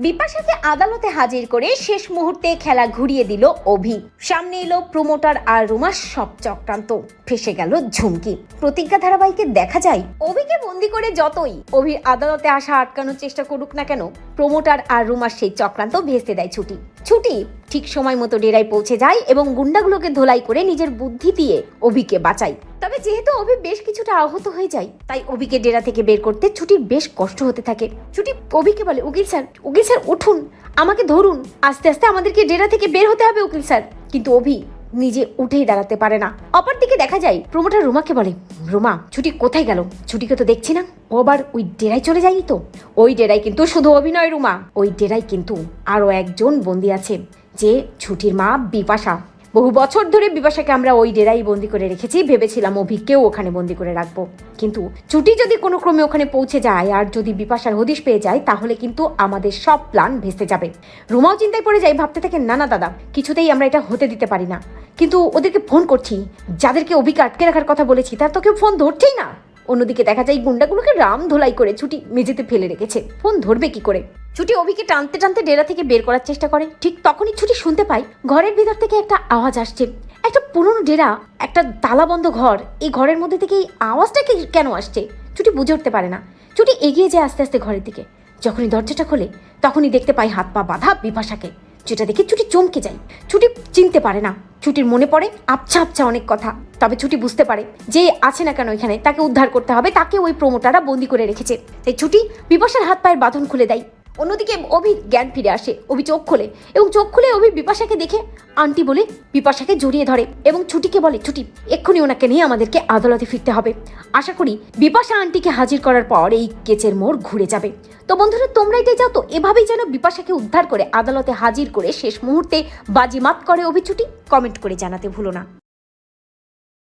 বিপাশাকে আদালতে হাজির করে শেষ মুহূর্তে খেলা ঘুরিয়ে দিল অভি। সামনে এলো প্রমোটার আর রুমার সব চক্রান্ত, ফেসে গেল ঝুমকি। প্রতিজ্ঞা ধারাবাহিকে দেখা যায় অভিকে বন্দি করে যতই অভির আদালতে আসা আটকানোর চেষ্টা করুক না কেন, প্রমোটার আর রুমার সেই চক্রান্ত ভেস্তে দেয় ছুটি। ছুটি ঠিক সময় মতো ডেরায় পৌঁছে যায় এবং গুন্ডাগুলোকে ধোলাই করে নিজের বুদ্ধি দিয়ে অভিকে বাঁচায়। তবে যেহেতু অভি বেশ কিছুটা আহত হয়ে যায়, তাই অভিকে ডেরা থেকে বের করতে ছুটির বেশ কষ্ট হতে থাকে। ছুটি অভিকে বলে, উকিল স্যার উঠুন, আমাকে ধরুন, আস্তে আস্তে আমাদেরকে ডেরা থেকে বের হতে হবে উকিল স্যার। কিন্তু অভি নিজে উঠেই দাঁড়াতে পারে না। অপরদিকে দেখা যায় প্রমোটার রুমাকে বলে, রুমা ছুটি কোথায় গেল? ছুটিকে তো দেখছি না, ও আবার ওই ডেরায় চলে যায়নি তো? ওই ডেরায় কিন্তু শুধু অভিনয় রুমা, ওই ডেরায় কিন্তু আরো একজন বন্দী আছে, যে ছুটির মা বিপাশা। বহু বছর ধরে বিপাশাকে আমরা ওই ডেরাই বন্দি করে রেখেছি, ভেবেছিলাম অভিকেও ওখানে বন্দি করে রাখবো। কিন্তু ছুটি যদি কোনো ক্রমে ওখানে পৌঁছে যায় আর যদি বিপাশার হদিশ পেয়ে যায়, তাহলে কিন্তু আমাদের সব প্ল্যান ভেস্তে যাবে। রুমাও চিন্তায় পড়ে যায়, ভাবতে থাকে না দাদা, কিছুতেই আমরা এটা হতে দিতে পারি না। কিন্তু ওদেরকে ফোন করছি, যাদেরকে অভিকে আটকে রাখার কথা বলেছি তার তো কেউ ফোন ধরছেই না। অন্যদিকে দেখা যায় গুন্ডাগুলোকে রাম ধোলাই করে ছুটি মেঝেতে ফেলে রেখেছে, ফোন ধরবে কি করে? ছুটি অভিকে টানতে টানতে ডেরা থেকে বের করার চেষ্টা করে। ঠিক তখনই ছুটি শুনতে পায় ঘরের ভিতর থেকে একটা আওয়াজ আসছে। একটা পুরনো ডেরা, একটা তালাবন্ধ ঘর, এই ঘরের মধ্যে থেকে এই আওয়াজটা কেন আসছে ছুটি বুঝে উঠতে পারে না। ছুটি এগিয়ে যায় আস্তে আস্তে ঘরের দিকে। যখনই দরজাটা খোলে তখনই দেখতে পায় হাত পা বাঁধা বিপাশাকে, যেটা দেখে ছুটি চমকে যায়। ছুটি চিনতে পারে না, ছুটির মনে পড়ে আবছা আবছা অনেক কথা। তবে ছুটি বুঝতে পারে যে আছে না কেন এখানে, তাকে উদ্ধার করতে হবে, তাকে ওই প্রমোটাররা বন্দি করে রেখেছে। তাই ছুটি বিপাশার হাত পায়ের বাঁধন খুলে দেয়। অন্যদিকে অভি জ্ঞান ফিরে আসে, অভি চোখ খোলে এবং চোখ খুলে অভি বিপাশাকে দেখে আন্টি বলে বিপাশাকে জড়িয়ে ধরে এবং ছুটিকে বলে, ছুটি এক্ষুনি ওনাকে নিয়ে আমাদেরকে আদালতে ফিরতে হবে। আশা করি বিপাশা আন্টিকে হাজির করার পর এই কেচের মোড় ঘুরে যাবে। তো বন্ধুরা, তোমরা এটাই চাও তো এভাবেই যেন বিপাশাকে উদ্ধার করে আদালতে হাজির করে শেষ মুহূর্তে বাজিমাত করে অভি? ছুটি কমেন্ট করে জানাতে ভুলো না।